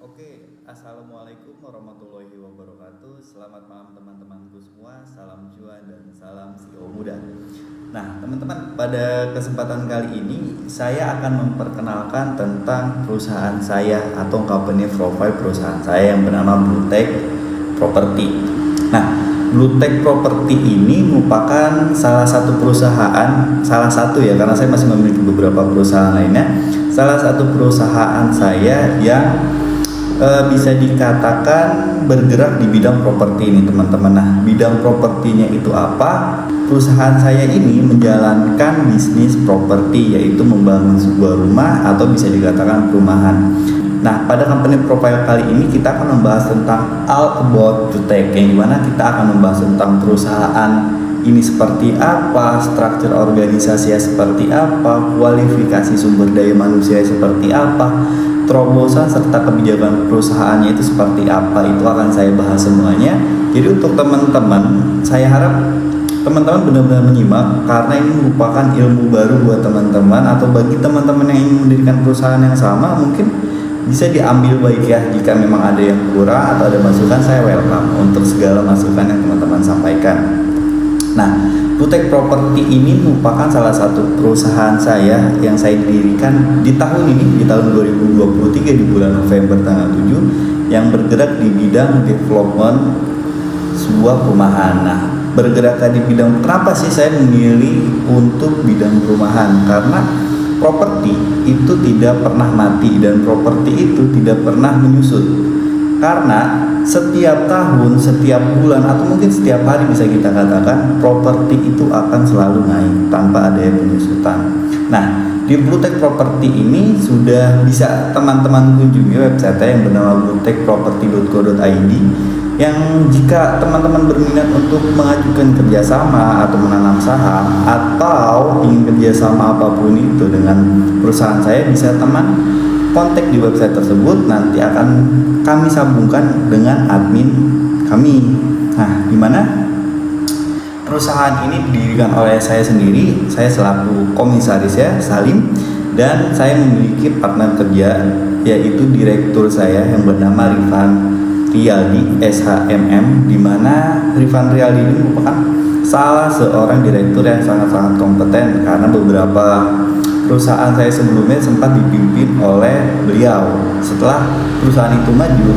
Oke, assalamualaikum warahmatullahi wabarakatuh. Selamat malam teman-temanku semua. Salam cuan dan salam CEO muda. Nah, teman-teman, pada kesempatan kali ini saya akan memperkenalkan tentang perusahaan saya atau company profile perusahaan saya yang bernama Bluetech Property. Nah, Bluetech Property ini merupakan salah satu ya, karena saya masih memiliki beberapa perusahaan lainnya. Salah satu perusahaan saya yang bisa dikatakan bergerak di bidang properti ini, teman-teman. Nah, bidang propertinya itu apa? Perusahaan saya ini menjalankan bisnis properti, yaitu membangun sebuah rumah atau bisa dikatakan perumahan. Nah, pada company profile kali ini kita akan membahas tentang all about Bluetech, yang dimana kita akan membahas tentang perusahaan ini seperti apa, struktur organisasinya seperti apa, kualifikasi sumber daya manusia seperti apa, terobosan serta kebijakan perusahaannya itu seperti apa. Itu akan saya bahas semuanya. Jadi untuk teman-teman, saya harap teman-teman benar-benar menyimak, karena ini merupakan ilmu baru buat teman-teman, atau bagi teman-teman yang ingin mendirikan perusahaan yang sama, mungkin bisa diambil baik ya. Jika memang ada yang kurang atau ada masukan, saya welcome untuk segala masukan yang teman-teman sampaikan. Nah, Bluetech Property ini merupakan salah satu perusahaan saya yang saya dirikan di tahun ini, di tahun 2023 di bulan November tanggal 7, yang bergerak di bidang development sebuah perumahan. Nah, bergerak di bidang, kenapa sih saya memilih untuk bidang perumahan? Karena properti itu tidak pernah mati dan properti itu tidak pernah menyusut. Karena setiap tahun, setiap bulan, atau mungkin setiap hari bisa kita katakan properti itu akan selalu naik tanpa ada penyusutan. Nah, di Bluetech Property ini sudah bisa teman-teman kunjungi website yang bernama bluetechproperty.co.id, yang jika teman-teman berminat untuk mengajukan kerjasama atau menanam saham atau ingin kerjasama apapun itu dengan perusahaan saya, bisa teman kontak di website tersebut, nanti akan kami sambungkan dengan admin kami. Nah, di mana perusahaan ini didirikan oleh saya sendiri, saya selaku komisaris ya, Salim, dan saya memiliki partner kerja, yaitu direktur saya yang bernama Rifan Riyaldi SHMM, di mana Rifan Riyaldi ini merupakan salah seorang direktur yang sangat-sangat kompeten, karena beberapa perusahaan saya sebelumnya sempat dipimpin oleh beliau. Setelah perusahaan itu maju,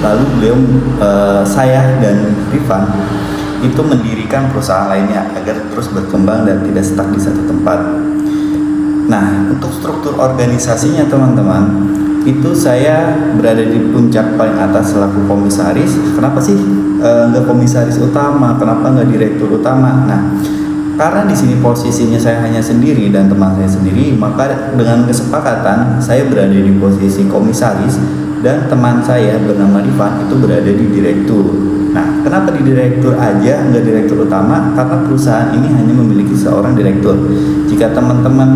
lalu beliau saya dan Rifan itu mendirikan perusahaan lainnya agar terus berkembang dan tidak stuck di satu tempat. Nah, untuk struktur organisasinya teman-teman, itu saya berada di puncak paling atas selaku komisaris. Kenapa sih nggak komisaris utama? Kenapa nggak direktur utama? Nah, karena di sini posisinya saya hanya sendiri dan teman saya sendiri, maka dengan kesepakatan saya berada di posisi komisaris dan teman saya bernama Rifan itu berada di direktur. Nah, kenapa di direktur aja, nggak direktur utama? Karena perusahaan ini hanya memiliki seorang direktur. Jika teman-teman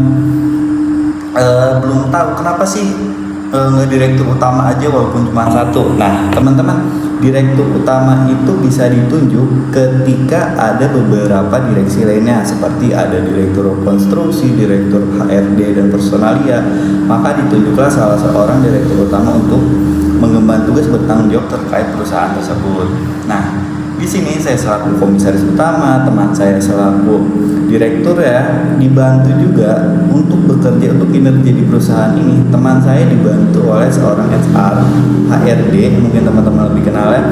belum tahu kenapa sih nggak direktur utama aja walaupun cuma satu. Nah, teman-teman, direktur utama itu bisa ditunjuk ketika ada beberapa direksi lainnya, seperti ada direktur konstruksi, direktur HRD dan personalia, maka ditunjuklah salah seorang direktur utama untuk mengemban tugas bertanggung jawab terkait perusahaan tersebut. Nah, di sini saya selaku komisaris utama, teman saya selaku direktur ya, dibantu juga untuk bekerja untuk kinerja di perusahaan ini. Teman saya dibantu oleh seorang HR, HRD, mungkin teman-teman lebih kenal ya,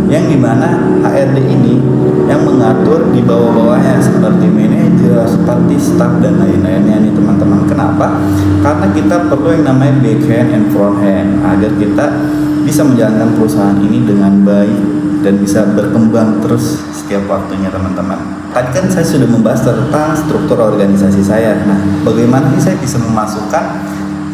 yang dimana HRD ini yang mengatur di bawah-bawahnya seperti manajer, seperti staff dan lain-lainnya nih teman-teman. Kenapa? Karena kita perlu yang namanya back hand and front hand agar kita bisa menjalankan perusahaan ini dengan baik dan bisa berkembang terus setiap waktunya teman-teman. Tadi kan saya sudah membahas tentang struktur organisasi saya. Nah, bagaimana sih saya bisa memasukkan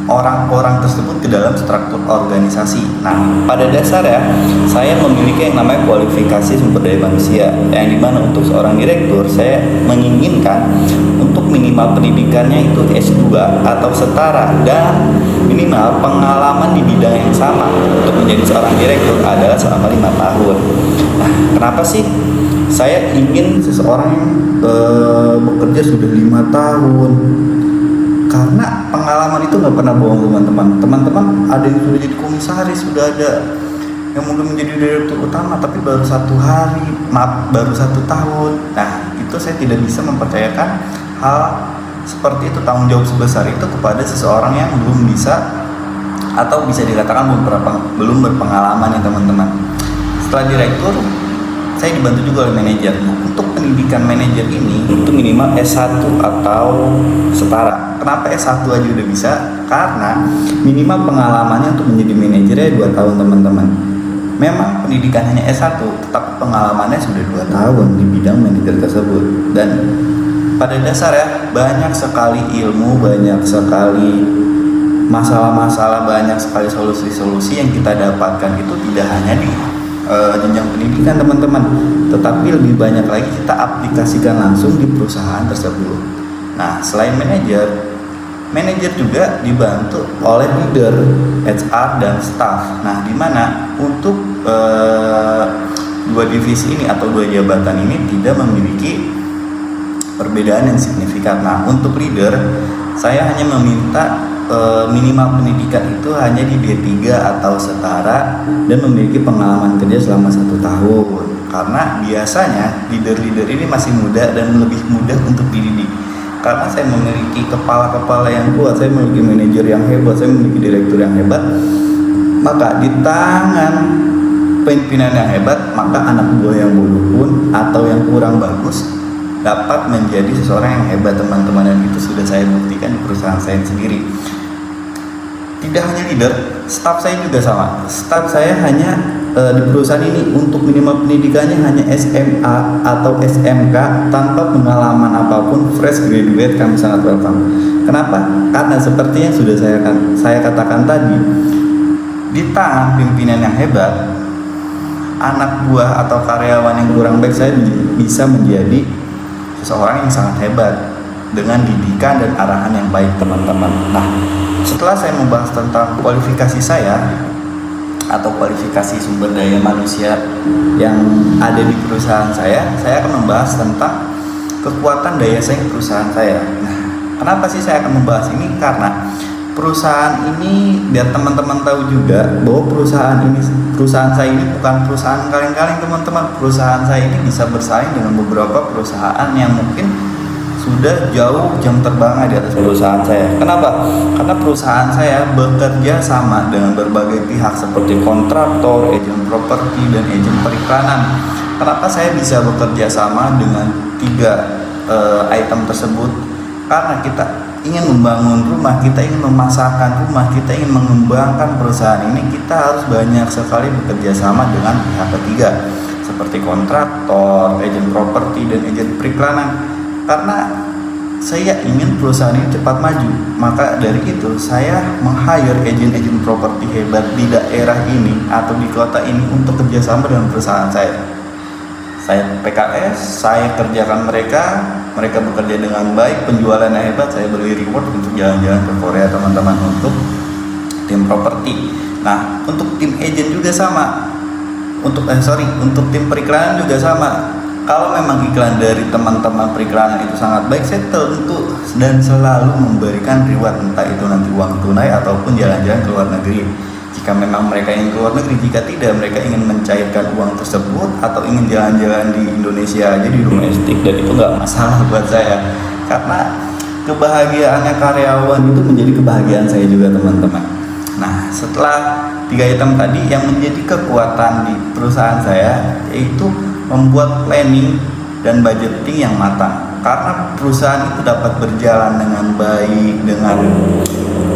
orang-orang tersebut ke dalam struktur organisasi? Nah, pada dasar ya, saya memiliki yang namanya kualifikasi sumber daya manusia, yang dimana untuk seorang direktur saya menginginkan untuk minimal pendidikannya itu S2 atau setara, dan minimal pengalaman di bidang yang sama untuk menjadi seorang direktur adalah selama 5 tahun. Nah, kenapa sih saya ingin seseorang yang bekerja sudah 5 tahun Karena pengalaman itu nggak pernah bohong teman-teman. Teman-teman ada yang sudah jadi komisaris, sudah ada yang mungkin menjadi direktur utama, tapi baru 1 hari, baru 1 tahun. Nah, itu saya tidak bisa mempercayakan hal seperti itu, tanggung jawab sebesar itu kepada seseorang yang belum bisa atau bisa dikatakan belum berpengalaman ya teman-teman. Setelah direktur, saya dibantu juga oleh manajer. Untuk pendidikan manajer ini itu minimal S1 atau setara. Kenapa S1 aja udah bisa? Karena minimal pengalamannya untuk menjadi manajernya 2 tahun teman-teman. Memang pendidikan hanya S1, tetapi pengalamannya sudah 2 tahun di bidang manajer tersebut. Dan pada dasar ya, banyak sekali ilmu, banyak sekali masalah-masalah, banyak sekali solusi-solusi yang kita dapatkan itu tidak hanya di jenjang pendidikan teman-teman, tetapi lebih banyak lagi kita aplikasikan langsung di perusahaan tersebut. Nah, selain manajer juga dibantu oleh leader, HR dan staff. Nah, di mana untuk 2 divisi ini atau 2 jabatan ini tidak memiliki perbedaan yang signifikan. Nah, untuk leader saya hanya meminta minimal pendidikan itu hanya di D3 atau setara dan memiliki pengalaman kerja selama 1 tahun. Karena biasanya leader-leader ini masih muda dan lebih mudah untuk dididik. Karena saya memiliki kepala-kepala yang kuat, saya memiliki manajer yang hebat, saya memiliki direktur yang hebat, maka di tangan pimpinan yang hebat, maka anak buah yang bodoh pun atau yang kurang bagus dapat menjadi seseorang yang hebat teman-teman, dan itu sudah saya buktikan di perusahaan saya sendiri. Tidak hanya leader, staff saya juga sama. Staff saya hanya di perusahaan ini untuk minimal pendidikannya hanya SMA atau SMK tanpa pengalaman apapun, fresh graduate, kami sangat welcome. Kenapa? Karena seperti yang sudah saya katakan tadi, di tangan pimpinan yang hebat, anak buah atau karyawan yang kurang baik saya bisa menjadi seseorang yang sangat hebat dengan didikan dan arahan yang baik teman-teman. Nah, setelah saya membahas tentang kualifikasi saya atau kualifikasi sumber daya manusia yang ada di perusahaan saya akan membahas tentang kekuatan daya saing perusahaan saya. Nah, kenapa sih saya akan membahas ini? Karena perusahaan ini, biar teman-teman tahu juga bahwa perusahaan saya ini bukan perusahaan kaleng-kaleng teman-teman. Perusahaan saya ini bisa bersaing dengan beberapa perusahaan yang mungkin sudah jauh jam terbang di atas perusahaan saya. Kenapa? Karena perusahaan saya bekerja sama dengan berbagai pihak seperti kontraktor, agen properti, dan agen periklanan. Kenapa saya bisa bekerja sama dengan 3 item tersebut? Karena kita ingin membangun rumah, kita ingin memasarkan rumah, kita ingin mengembangkan perusahaan ini, kita harus banyak sekali bekerja sama dengan pihak ketiga seperti kontraktor, agen properti, dan agen periklanan. Karena saya ingin perusahaan ini cepat maju, maka dari itu saya meng-hire agen-agen properti hebat di daerah ini atau di kota ini untuk kerjasama dengan perusahaan saya. Saya PKS, saya kerjakan mereka bekerja dengan baik, penjualannya hebat, saya beri reward untuk jalan-jalan ke Korea teman-teman untuk tim properti. Nah, untuk tim agent juga sama. Untuk tim periklanan juga sama. Kalau memang iklan dari teman-teman periklanan itu sangat baik, saya tentu dan selalu memberikan reward, entah itu nanti uang tunai ataupun jalan-jalan ke luar negeri. Jika memang mereka ingin ke luar negeri, jika tidak mereka ingin mencairkan uang tersebut atau ingin jalan-jalan di Indonesia aja di domestik, dan itu nggak masalah buat saya. Karena kebahagiaannya karyawan itu menjadi kebahagiaan saya juga teman-teman. Nah, setelah 3 item tadi yang menjadi kekuatan di perusahaan saya, yaitu membuat planning dan budgeting yang matang. Karena perusahaan itu dapat berjalan dengan baik, dengan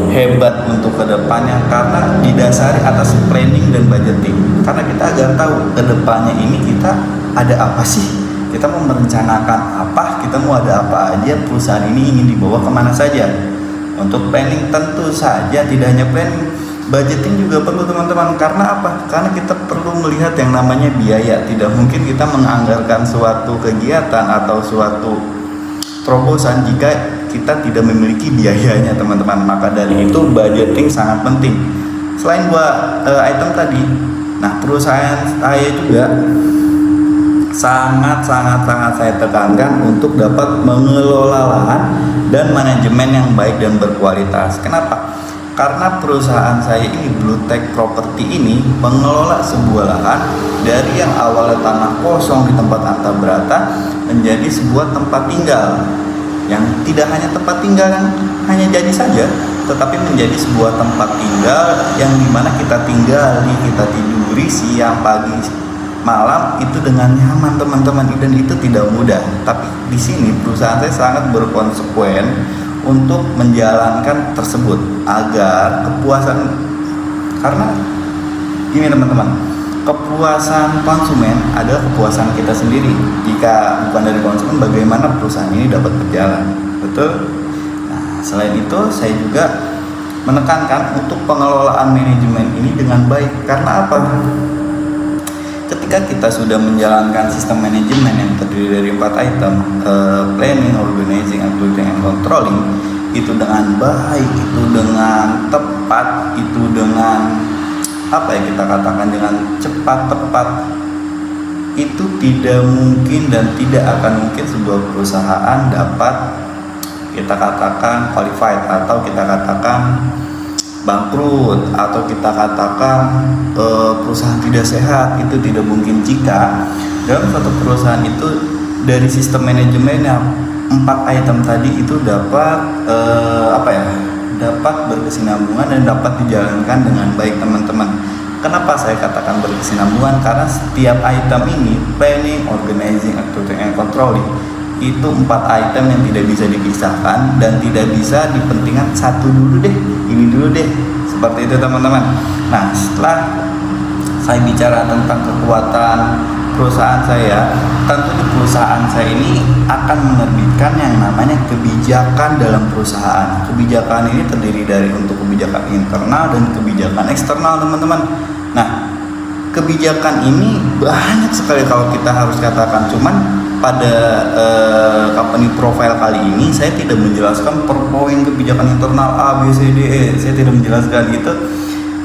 hebat untuk kedepannya, karena didasari atas planning dan budgeting. Karena kita agar tahu kedepannya ini kita ada apa sih, kita mau merencanakan apa, kita mau ada apa aja, perusahaan ini ingin dibawa kemana saja. Untuk planning tentu saja tidak hanya planning, budgeting juga perlu teman-teman. Karena apa? Karena kita perlu melihat yang namanya biaya. Tidak mungkin kita menganggarkan suatu kegiatan atau suatu terobosan jika kita tidak memiliki biayanya teman-teman. Maka dari itu budgeting sangat penting. Selain 2 item tadi, nah perusahaan saya juga sangat saya tekankan untuk dapat mengelola lahan dan manajemen yang baik dan berkualitas. Kenapa? Karena perusahaan saya ini Blue Tech Property ini mengelola sebuah lahan dari yang awalnya tanah kosong di tempat Anta berata menjadi sebuah tempat tinggal, yang tidak hanya tempat tinggal yang hanya jadi saja, tetapi menjadi sebuah tempat tinggal yang dimana kita tinggali, kita tiduri siang, pagi, malam itu dengan nyaman teman-teman, dan itu tidak mudah. Tapi di sini perusahaan saya sangat berkonsekuen untuk menjalankan tersebut agar kepuasan, karena gini teman-teman, kepuasan konsumen adalah kepuasan kita sendiri. Jika bukan dari konsumen, bagaimana perusahaan ini dapat berjalan? Betul? Nah, selain itu saya juga menekankan untuk pengelolaan manajemen ini dengan baik. Karena apa? Ketika kita sudah menjalankan sistem manajemen yang terdiri dari 4 item, planning, organizing, executing, and controlling, itu dengan baik, itu dengan tepat, itu dengan kita katakan dengan cepat, tepat, itu tidak mungkin dan tidak akan mungkin sebuah perusahaan dapat kita katakan qualified, atau kita katakan bangkrut, atau kita katakan perusahaan tidak sehat. Itu tidak mungkin jika dalam suatu perusahaan itu dari sistem manajemen yang 4 item tadi itu dapat dapat berkesinambungan dan dapat dijalankan dengan baik teman-teman. Kenapa saya katakan berkesinambungan? Karena setiap item ini, planning, organizing, executing, and controlling, itu 4 item yang tidak bisa dipisahkan dan tidak bisa dipentingkan satu dulu deh, ini dulu deh, seperti itu teman-teman. Nah, setelah saya bicara tentang kekuatan perusahaan saya, tentu di perusahaan saya ini akan menerbitkan yang namanya kebijakan dalam perusahaan. Kebijakan ini terdiri dari untuk kebijakan internal dan kebijakan eksternal teman-teman. Nah, kebijakan ini banyak sekali kalau kita harus katakan, cuman pada company profile kali ini saya tidak menjelaskan per poin kebijakan internal A, B, C, D, E. Saya tidak menjelaskan itu.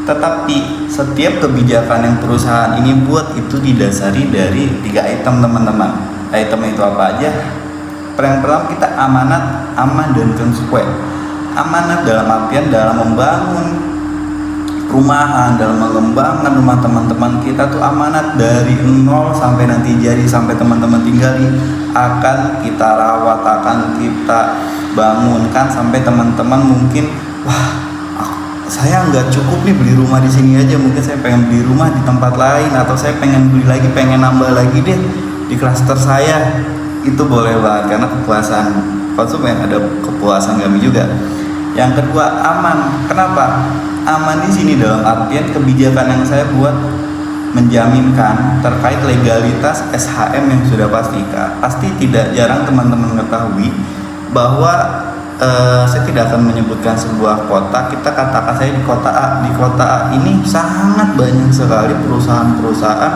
Tetapi setiap kebijakan yang perusahaan ini buat itu didasari dari 3 item teman-teman. Item itu apa aja? Yang pertama kita amanat, aman dan konsekuen. Amanat dalam artian dalam membangun perumahan, dalam mengembangkan rumah teman-teman kita tuh amanat dari nol sampai nanti jadi, sampai teman-teman tinggali, akan kita rawat, akan kita bangunkan sampai teman-teman mungkin saya nggak cukup nih beli rumah di sini aja, mungkin saya pengen beli rumah di tempat lain, atau saya pengen beli lagi, pengen nambah lagi deh di klaster saya. Itu boleh banget, karena kepuasan konsumen ada kepuasan kami juga. Yang kedua, aman. Kenapa? Aman di sini dalam artian kebijakan yang saya buat menjaminkan terkait legalitas SHM yang sudah pasti tidak jarang teman-teman mengetahui bahwa saya tidak akan menyebutkan sebuah kota. Kita katakan saya di kota A. Di kota A ini sangat banyak sekali perusahaan-perusahaan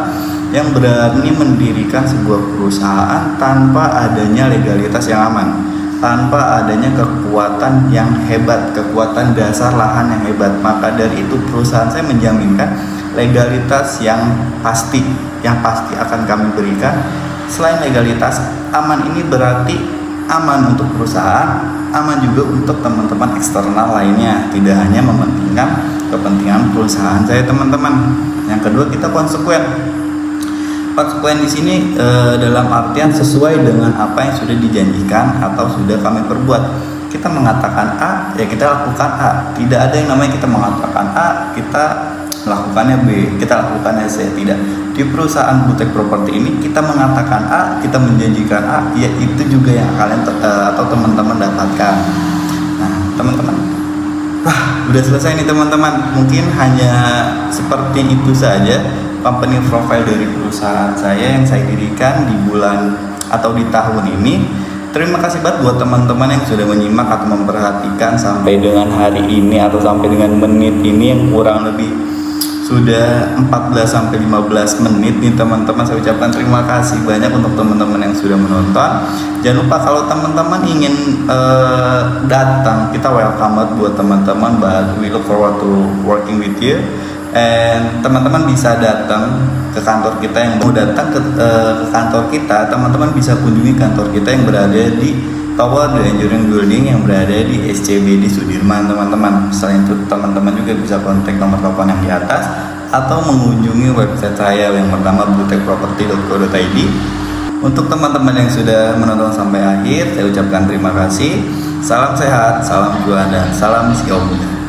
yang berani mendirikan sebuah perusahaan tanpa adanya legalitas yang aman, tanpa adanya kekuatan yang hebat, kekuatan dasar lahan yang hebat. Maka dari itu perusahaan saya menjaminkan legalitas yang pasti akan kami berikan. Selain legalitas, aman ini berarti aman untuk perusahaan, aman juga untuk teman-teman eksternal lainnya. Tidak hanya mementingkan kepentingan perusahaan saya teman-teman. Yang kedua, kita konsekuen. Konsekuen di sini dalam artian sesuai dengan apa yang sudah dijanjikan atau sudah kami perbuat. Kita mengatakan A, ya kita lakukan A. Tidak ada yang namanya kita mengatakan A, kita melakukannya B, kita lakukannya C. Tidak. Di perusahaan Blue Tech Property ini kita mengatakan A, kita menjanjikan A, ya itu juga yang kalian atau teman-teman dapatkan. Nah, teman-teman, udah selesai nih teman-teman. Mungkin hanya seperti itu saja company profile dari perusahaan saya yang saya dirikan di bulan atau di tahun ini. Terima kasih banget buat teman-teman yang sudah menyimak atau memperhatikan sampai dengan hari ini atau sampai dengan menit ini, yang kurang lebih sudah 14-15 menit nih teman-teman. Saya ucapkan terima kasih banyak untuk teman-teman yang sudah menonton. Jangan lupa kalau teman-teman ingin datang, kita welcome banget buat teman-teman, but we look forward to working with you. And teman-teman bisa datang ke kantor kita, yang mau datang ke kantor kita, teman-teman bisa kunjungi kantor kita yang berada di Tower The Engineering Building yang berada di SCBD Sudirman, teman-teman. Selain itu, teman-teman juga bisa kontak nomor telepon yang di atas atau mengunjungi website saya yang pertama bluetechproperty.co.id. Untuk teman-teman yang sudah menonton sampai akhir, saya ucapkan terima kasih. Salam sehat, salam juang, dan salam CEO Muda.